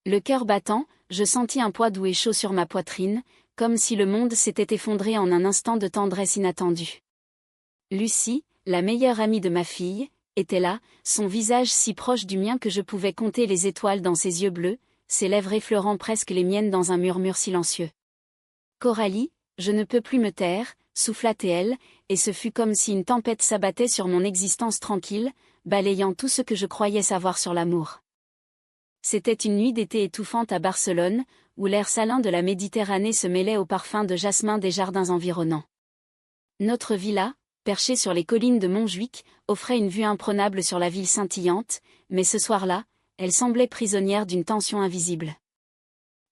Le cœur battant, je sentis un poids doux et chaud sur ma poitrine, comme si le monde s'était effondré en un instant de tendresse inattendue. Lucie, la meilleure amie de ma fille, était là, son visage si proche du mien que je pouvais compter les étoiles dans ses yeux bleus, ses lèvres effleurant presque les miennes dans un murmure silencieux. « Coralie, je ne peux plus me taire », souffla-t-elle, et ce fut comme si une tempête s'abattait sur mon existence tranquille, balayant tout ce que je croyais savoir sur l'amour. C'était une nuit d'été étouffante à Barcelone, où l'air salin de la Méditerranée se mêlait au parfum de jasmin des jardins environnants. Notre villa, perchée sur les collines de Montjuïc, offrait une vue imprenable sur la ville scintillante, mais ce soir-là, elle semblait prisonnière d'une tension invisible.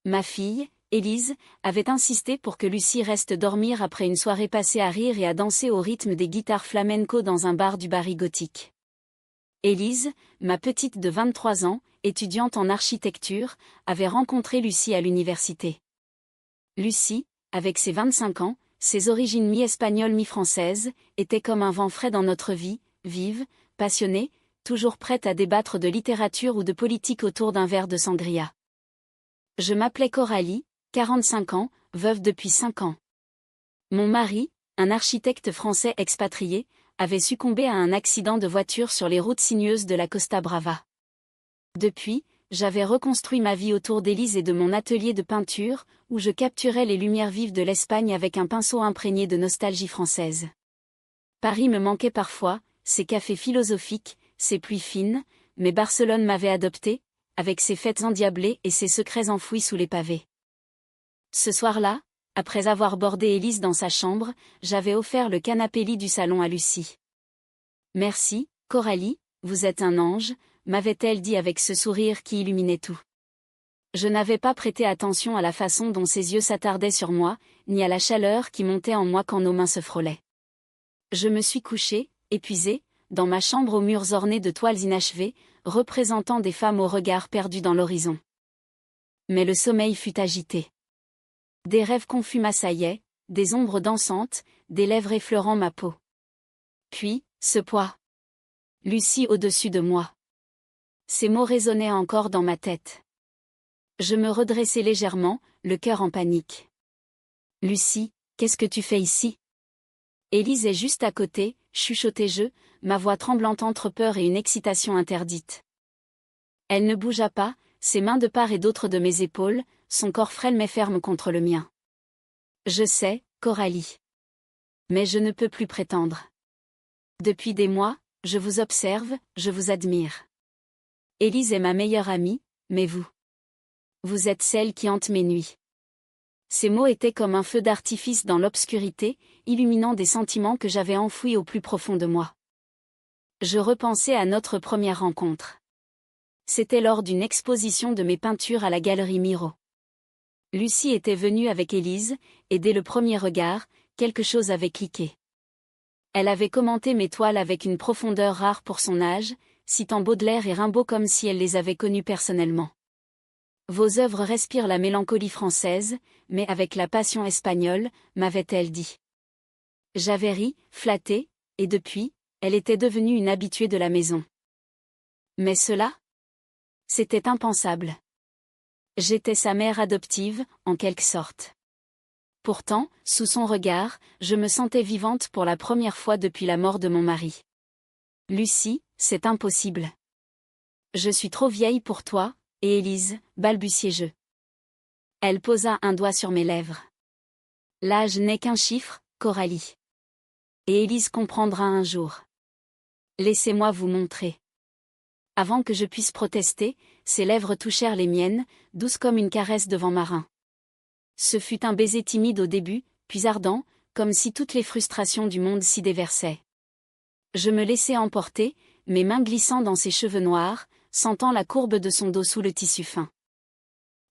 Ma fille, Élise, avait insisté pour que Lucie reste dormir après une soirée passée à rire et à danser au rythme des guitares flamenco dans un bar du Barry gothique. Élise, ma petite de 23 ans, étudiante en architecture, avait rencontré Lucie à l'université. Lucie, avec ses 25 ans, ses origines mi-espagnoles mi-françaises, était comme un vent frais dans notre vie, vive, passionnée, toujours prête à débattre de littérature ou de politique autour d'un verre de sangria. Je m'appelais Coralie, 45 ans, veuve depuis 5 ans. Mon mari, un architecte français expatrié, avait succombé à un accident de voiture sur les routes sinueuses de la Costa Brava. Depuis, j'avais reconstruit ma vie autour d'Élise et de mon atelier de peinture, où je capturais les lumières vives de l'Espagne avec un pinceau imprégné de nostalgie française. Paris me manquait parfois, ses cafés philosophiques, ses pluies fines, mais Barcelone m'avait adopté, avec ses fêtes endiablées et ses secrets enfouis sous les pavés. Ce soir-là, après avoir bordé Élise dans sa chambre, j'avais offert le canapé-lit du salon à Lucie. « Merci, Coralie, vous êtes un ange », m'avait-elle dit avec ce sourire qui illuminait tout. Je n'avais pas prêté attention à la façon dont ses yeux s'attardaient sur moi, ni à la chaleur qui montait en moi quand nos mains se frôlaient. Je me suis couchée, épuisée, dans ma chambre aux murs ornés de toiles inachevées, représentant des femmes au regard perdu dans l'horizon. Mais le sommeil fut agité. Des rêves confus m'assaillaient, des ombres dansantes, des lèvres effleurant ma peau. Puis, ce poids. Lucie au-dessus de moi. Ces mots résonnaient encore dans ma tête. Je me redressai légèrement, le cœur en panique. « Lucie, qu'est-ce que tu fais ici ?» Élise est juste à côté, chuchotai-je, ma voix tremblante entre peur et une excitation interdite. Elle ne bougea pas, ses mains de part et d'autre de mes épaules, son corps frêle mais ferme contre le mien. « Je sais, Coralie. Mais je ne peux plus prétendre. Depuis des mois, je vous observe, je vous admire. Élise est ma meilleure amie, mais vous. Vous êtes celle qui hante mes nuits. » Ces mots étaient comme un feu d'artifice dans l'obscurité, illuminant des sentiments que j'avais enfouis au plus profond de moi. Je repensais à notre première rencontre. C'était lors d'une exposition de mes peintures à la galerie Miro. Lucie était venue avec Élise, et dès le premier regard, quelque chose avait cliqué. Elle avait commenté mes toiles avec une profondeur rare pour son âge, citant Baudelaire et Rimbaud comme si elle les avait connus personnellement. Vos œuvres respirent la mélancolie française, mais avec la passion espagnole, m'avait-elle dit. J'avais ri, flatté, et depuis, elle était devenue une habituée de la maison. Mais cela? C'était impensable. J'étais sa mère adoptive, en quelque sorte. Pourtant, sous son regard, je me sentais vivante pour la première fois depuis la mort de mon mari. Lucie, c'est impossible. Je suis trop vieille pour toi, et Élise, balbutiai-je. Elle posa un doigt sur mes lèvres. L'âge n'est qu'un chiffre, Coralie. Et Élise comprendra un jour. Laissez-moi vous montrer. Avant que je puisse protester, ses lèvres touchèrent les miennes, douces comme une caresse de vent marin. Ce fut un baiser timide au début, puis ardent, comme si toutes les frustrations du monde s'y déversaient. Je me laissai emporter, mes mains glissant dans ses cheveux noirs, sentant la courbe de son dos sous le tissu fin.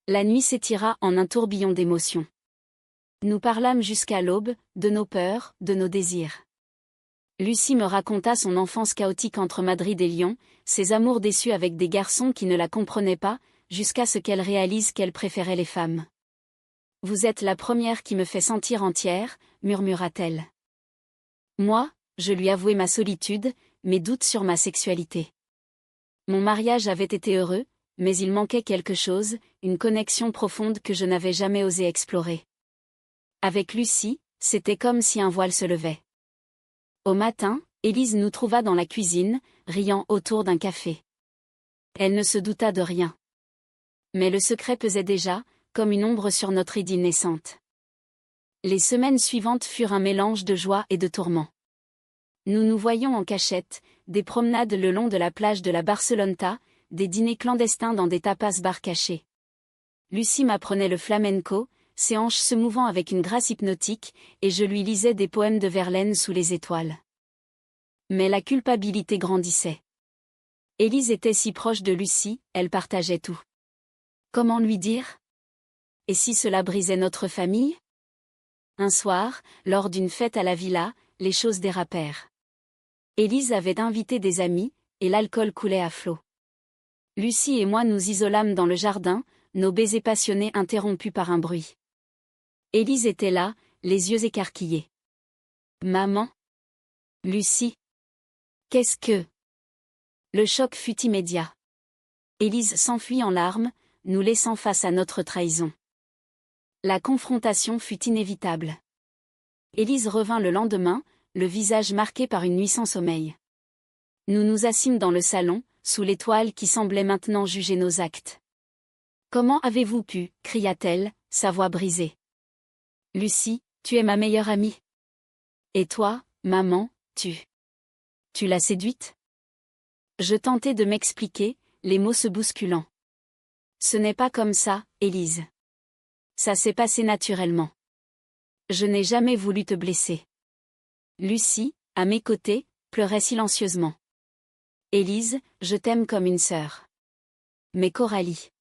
La nuit s'étira en un tourbillon d'émotions. Nous parlâmes jusqu'à l'aube, de nos peurs, de nos désirs. Lucie me raconta son enfance chaotique entre Madrid et Lyon, ses amours déçus avec des garçons qui ne la comprenaient pas, jusqu'à ce qu'elle réalise qu'elle préférait les femmes. « Vous êtes la première qui me fait sentir entière », murmura-t-elle. Moi, je lui avouai ma solitude, mes doutes sur ma sexualité. Mon mariage avait été heureux, mais il manquait quelque chose, une connexion profonde que je n'avais jamais osé explorer. Avec Lucie, c'était comme si un voile se levait. Au matin, Élise nous trouva dans la cuisine, riant autour d'un café. Elle ne se douta de rien. Mais le secret pesait déjà, comme une ombre sur notre idylle naissante. Les semaines suivantes furent un mélange de joie et de tourments. Nous nous voyions en cachette, des promenades le long de la plage de la Barceloneta, des dîners clandestins dans des tapas bars cachés. Lucie m'apprenait le flamenco, ses hanches se mouvant avec une grâce hypnotique, et je lui lisais des poèmes de Verlaine sous les étoiles. Mais la culpabilité grandissait. Élise était si proche de Lucie, elle partageait tout. Comment lui dire? Et si cela brisait notre famille? Un soir, lors d'une fête à la villa, les choses dérapèrent. Élise avait invité des amis, et l'alcool coulait à flots. Lucie et moi nous isolâmes dans le jardin, nos baisers passionnés interrompus par un bruit. Élise était là, les yeux écarquillés. Maman? Lucie? Qu'est-ce que? Le choc fut immédiat. Élise s'enfuit en larmes, nous laissant face à notre trahison. La confrontation fut inévitable. Élise revint le lendemain, le visage marqué par une nuit sans sommeil. Nous nous assîmes dans le salon, sous l'étoile qui semblait maintenant juger nos actes. « Comment avez-vous pu » cria-t-elle, sa voix brisée. « Lucie, tu es ma meilleure amie. Et toi, maman, tu l'as séduite ?» Je tentais de m'expliquer, les mots se bousculant. « Ce n'est pas comme ça, Élise. Ça s'est passé naturellement. Je n'ai jamais voulu te blesser. » Lucie, à mes côtés, pleurait silencieusement. « Élise, je t'aime comme une sœur. Mais Coralie.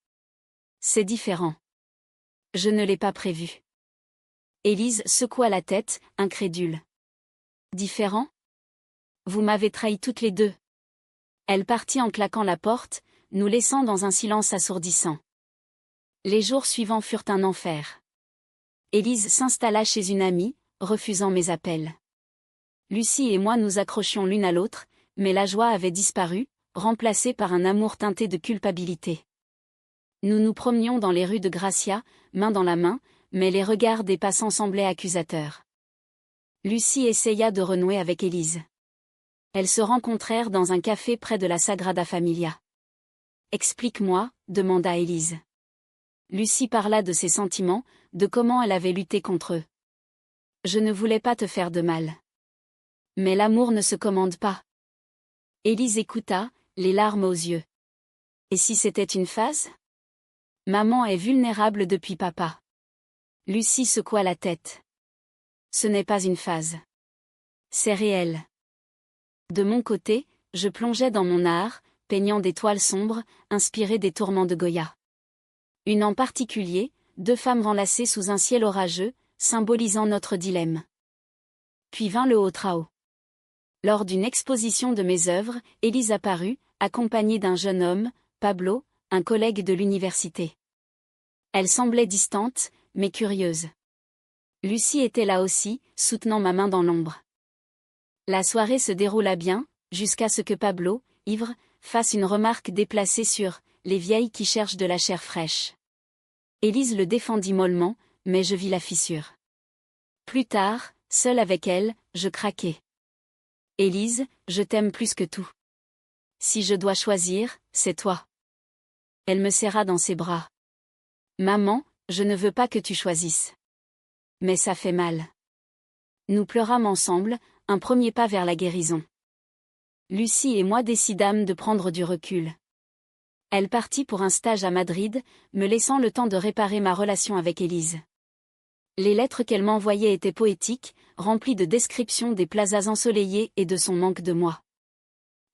C'est différent. Je ne l'ai pas prévu. » Élise secoua la tête, incrédule. « Différent? Vous m'avez trahis toutes les deux. » Elle partit en claquant la porte, nous laissant dans un silence assourdissant. Les jours suivants furent un enfer. Élise s'installa chez une amie, refusant mes appels. Lucie et moi nous accrochions l'une à l'autre, mais la joie avait disparu, remplacée par un amour teinté de culpabilité. Nous nous promenions dans les rues de Gracia, main dans la main, mais les regards des passants semblaient accusateurs. Lucie essaya de renouer avec Élise. Elles se rencontrèrent dans un café près de la Sagrada Familia. « Explique-moi » demanda Élise. Lucie parla de ses sentiments, de comment elle avait lutté contre eux. « Je ne voulais pas te faire de mal. Mais l'amour ne se commande pas. » Élise écouta, les larmes aux yeux. « Et si c'était une phase ? Maman est vulnérable depuis papa. » Lucie secoua la tête. « Ce n'est pas une phase. C'est réel. » De mon côté, je plongeais dans mon art, peignant des toiles sombres, inspirées des tourments de Goya. Une en particulier, deux femmes enlacées sous un ciel orageux, symbolisant notre dilemme. Puis vint le haut trao. Lors d'une exposition de mes œuvres, Élise apparut, accompagnée d'un jeune homme, Pablo, un collègue de l'université. Elle semblait distante, mais curieuse. Lucie était là aussi, soutenant ma main dans l'ombre. La soirée se déroula bien, jusqu'à ce que Pablo, ivre, fasse une remarque déplacée sur « les vieilles qui cherchent de la chair fraîche ». Élise le défendit mollement, mais je vis la fissure. Plus tard, seule avec elle, je craquai. « Élise, je t'aime plus que tout. Si je dois choisir, c'est toi. » Elle me serra dans ses bras. « Maman, je ne veux pas que tu choisisses. Mais ça fait mal. » Nous pleurâmes ensemble, un premier pas vers la guérison. Lucie et moi décidâmes de prendre du recul. Elle partit pour un stage à Madrid, me laissant le temps de réparer ma relation avec Élise. Les lettres qu'elle m'envoyait étaient poétiques, remplies de descriptions des plazas ensoleillés et de son manque de moi.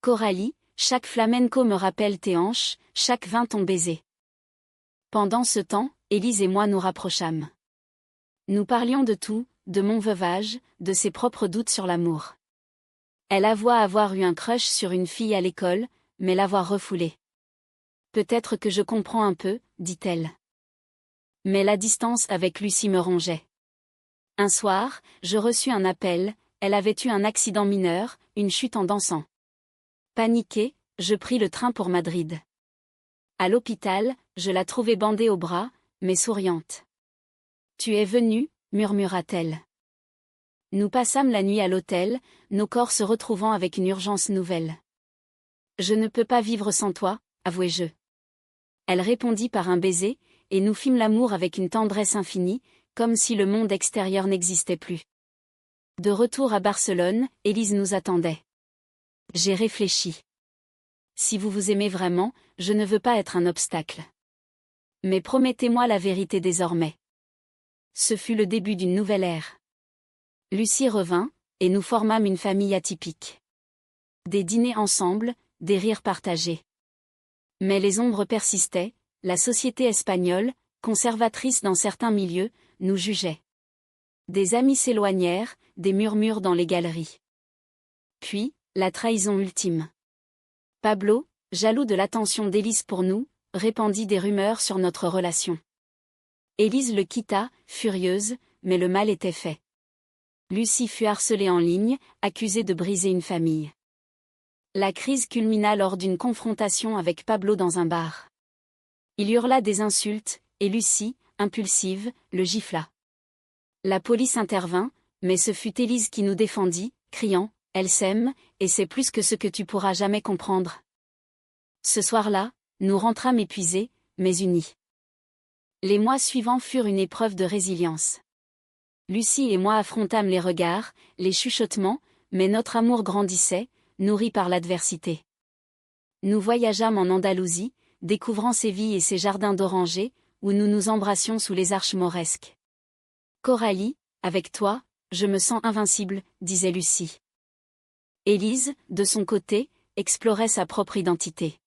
Coralie, chaque flamenco me rappelle tes hanches, chaque vin ton baiser. Pendant ce temps, Élise et moi nous rapprochâmes. Nous parlions de tout, de mon veuvage, de ses propres doutes sur l'amour. Elle avoua avoir eu un crush sur une fille à l'école, mais l'avoir refoulé. « Peut-être que je comprends un peu » dit-elle. Mais la distance avec Lucie me rongeait. Un soir, je reçus un appel, elle avait eu un accident mineur, une chute en dansant. Paniquée, je pris le train pour Madrid. À l'hôpital, je la trouvai bandée au bras, mais souriante. « Tu es venue » murmura-t-elle. Nous passâmes la nuit à l'hôtel, nos corps se retrouvant avec une urgence nouvelle. « Je ne peux pas vivre sans toi » avouai-je. Elle répondit par un baiser, et nous fîmes l'amour avec une tendresse infinie, comme si le monde extérieur n'existait plus. De retour à Barcelone, Élise nous attendait. J'ai réfléchi. Si vous vous aimez vraiment, je ne veux pas être un obstacle. Mais promettez-moi la vérité désormais. Ce fut le début d'une nouvelle ère. Lucie revint, et nous formâmes une famille atypique. Des dîners ensemble, des rires partagés. Mais les ombres persistaient, la société espagnole, conservatrice dans certains milieux, nous jugeait. Des amis s'éloignèrent, des murmures dans les galeries. Puis, la trahison ultime. Pablo, jaloux de l'attention d'Élise pour nous, répandit des rumeurs sur notre relation. Élise le quitta, furieuse, mais le mal était fait. Lucie fut harcelée en ligne, accusée de briser une famille. La crise culmina lors d'une confrontation avec Pablo dans un bar. Il hurla des insultes, et Lucie, impulsive, le gifla. La police intervint, mais ce fut Élise qui nous défendit, criant « Elle s'aime, et c'est plus que ce que tu pourras jamais comprendre ». Ce soir-là, nous rentrâmes épuisés, mais unis. Les mois suivants furent une épreuve de résilience. Lucie et moi affrontâmes les regards, les chuchotements, mais notre amour grandissait, nourri par l'adversité. Nous voyageâmes en Andalousie, découvrant ses vies et ses jardins d'orangers, où nous nous embrassions sous les arches mauresques. « Coralie, avec toi, je me sens invincible », disait Lucie. Élise, de son côté, explorait sa propre identité.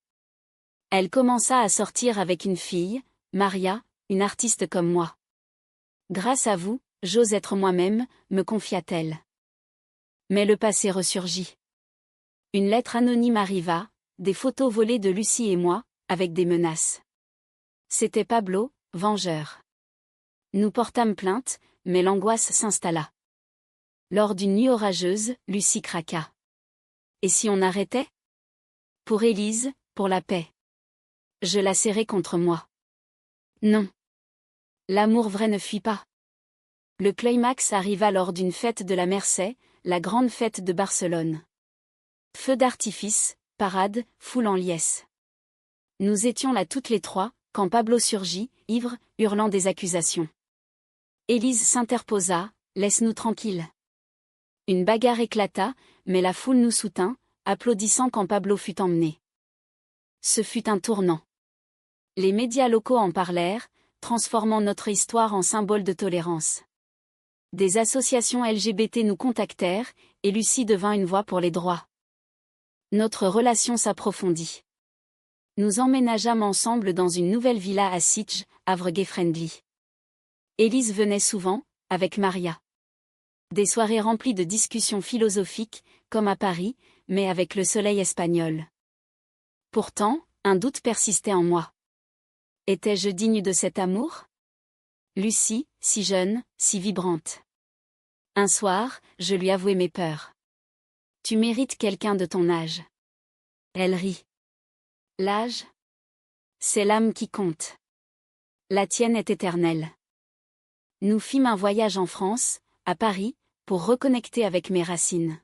Elle commença à sortir avec une fille, Maria, une artiste comme moi. « Grâce à vous, j'ose être moi-même », me confia-t-elle. Mais le passé ressurgit. Une lettre anonyme arriva, des photos volées de Lucie et moi, avec des menaces. C'était Pablo, vengeur. Nous portâmes plainte, mais l'angoisse s'installa. Lors d'une nuit orageuse, Lucie craqua. Et si on arrêtait ? Pour Élise, pour la paix. Je la serrai contre moi. Non. L'amour vrai ne fuit pas. Le climax arriva lors d'une fête de la Mercè, la grande fête de Barcelone. Feux d'artifice, parade, foule en liesse. Nous étions là toutes les trois, quand Pablo surgit, ivre, hurlant des accusations. Élise s'interposa, « Laisse-nous tranquilles ». Une bagarre éclata, mais la foule nous soutint, applaudissant quand Pablo fut emmené. Ce fut un tournant. Les médias locaux en parlèrent, transformant notre histoire en symbole de tolérance. Des associations LGBT nous contactèrent, et Lucie devint une voix pour les droits. Notre relation s'approfondit. Nous emménageâmes ensemble dans une nouvelle villa à Sitges, havre gay-friendly. Élise venait souvent, avec Maria. Des soirées remplies de discussions philosophiques, comme à Paris, mais avec le soleil espagnol. Pourtant, un doute persistait en moi. Étais-je digne de cet amour ? Lucie, si jeune, si vibrante. Un soir, je lui avouai mes peurs. Tu mérites quelqu'un de ton âge. Elle rit. L'âge ? C'est l'âme qui compte. La tienne est éternelle. Nous fîmes un voyage en France, à Paris, pour reconnecter avec mes racines.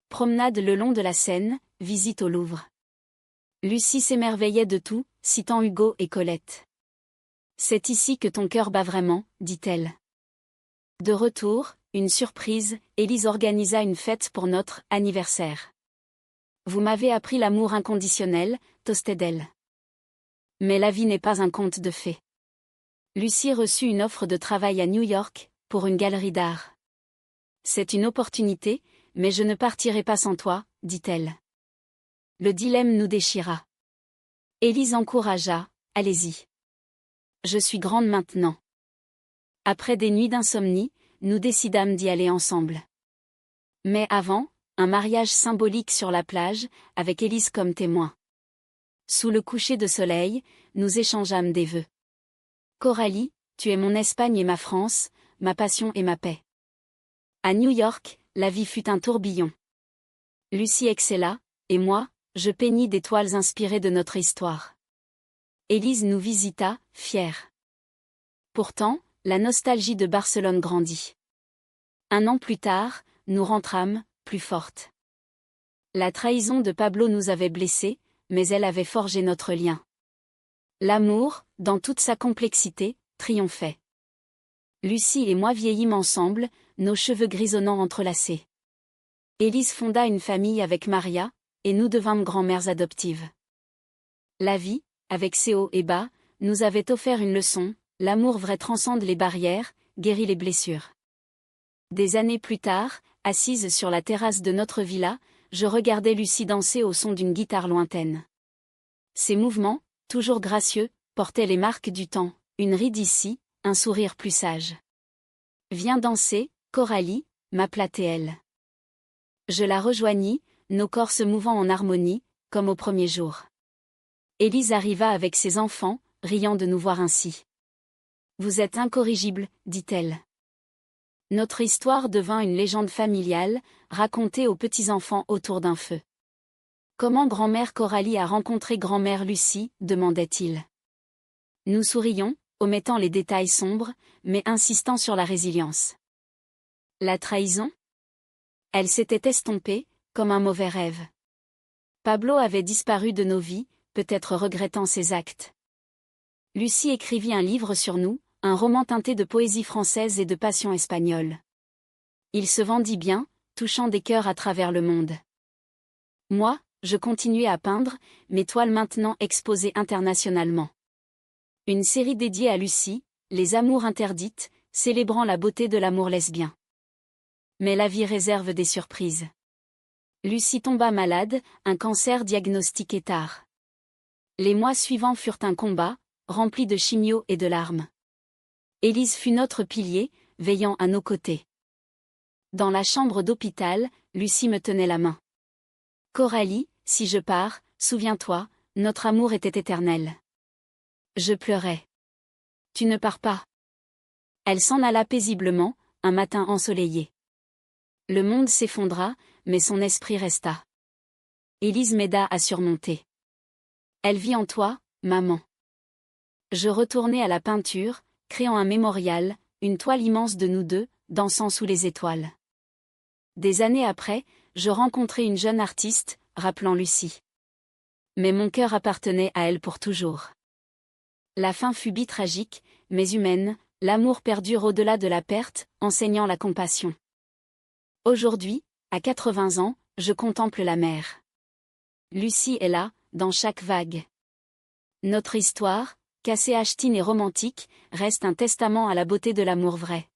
Promenade le long de la Seine, visite au Louvre. Lucie s'émerveillait de tout, citant Hugo et Colette. C'est ici que ton cœur bat vraiment, dit-elle. De retour, une surprise, Élise organisa une fête pour notre anniversaire. Vous m'avez appris l'amour inconditionnel, toastait-elle. Mais la vie n'est pas un conte de fées. Lucie reçut une offre de travail à New York, pour une galerie d'art. C'est une opportunité, mais je ne partirai pas sans toi, dit-elle. Le dilemme nous déchira. Élise encouragea, allez-y. Je suis grande maintenant. Après des nuits d'insomnie, nous décidâmes d'y aller ensemble. Mais avant, un mariage symbolique sur la plage, avec Élise comme témoin. Sous le coucher de soleil, nous échangeâmes des vœux. Coralie, tu es mon Espagne et ma France, ma passion et ma paix. À New York, la vie fut un tourbillon. Lucie excella, et moi, je peignis des toiles inspirées de notre histoire. Élise nous visita, fière. Pourtant, la nostalgie de Barcelone grandit. 1 an plus tard, nous rentrâmes, plus fortes. La trahison de Pablo nous avait blessés, mais elle avait forgé notre lien. L'amour, dans toute sa complexité, triomphait. Lucie et moi vieillîmes ensemble, nos cheveux grisonnants entrelacés. Élise fonda une famille avec Maria, et nous devînmes grand-mères adoptives. La vie, avec ses hauts et bas, nous avait offert une leçon: l'amour vrai transcende les barrières, guérit les blessures. Des années plus tard, assise sur la terrasse de notre villa, je regardais Lucie danser au son d'une guitare lointaine. Ses mouvements, toujours gracieux, portaient les marques du temps, une ride ici, un sourire plus sage. « Viens danser, Coralie », m'appela-t-elle. Je la rejoignis, nos corps se mouvant en harmonie, comme au premier jour. Élise arriva avec ses enfants, riant de nous voir ainsi. « Vous êtes incorrigible », dit-elle. Notre histoire devint une légende familiale, racontée aux petits-enfants autour d'un feu. « Comment grand-mère Coralie a rencontré grand-mère Lucie ?» demandait-il. Nous sourions, omettant les détails sombres, mais insistant sur la résilience. La trahison? Elle s'était estompée, comme un mauvais rêve. Pablo avait disparu de nos vies, peut-être regrettant ses actes. Lucie écrivit un livre sur nous, un roman teinté de poésie française et de passion espagnole. Il se vendit bien, touchant des cœurs à travers le monde. Moi, je continuais à peindre, mes toiles maintenant exposées internationalement. Une série dédiée à Lucie, Les Amours interdites, célébrant la beauté de l'amour lesbien. Mais la vie réserve des surprises. Lucie tomba malade, un cancer diagnostiqué tard. Les mois suivants furent un combat, rempli de chimio et de larmes. Élise fut notre pilier, veillant à nos côtés. Dans la chambre d'hôpital, Lucie me tenait la main. « Coralie, si je pars, souviens-toi, notre amour était éternel. » Je pleurais. « Tu ne pars pas. » Elle s'en alla paisiblement, un matin ensoleillé. Le monde s'effondra, mais son esprit resta. Élise m'aida à surmonter. Elle vit en toi, maman. Je retournai à la peinture, créant un mémorial, une toile immense de nous deux, dansant sous les étoiles. Des années après, je rencontrai une jeune artiste, rappelant Lucie. Mais mon cœur appartenait à elle pour toujours. La fin fut tragique, mais humaine, l'amour perdure au-delà de la perte, enseignant la compassion. Aujourd'hui, à 80 ans, je contemple la mer. Lucie est là, dans chaque vague. Notre histoire, cassée, achetine et romantique, reste un testament à la beauté de l'amour vrai.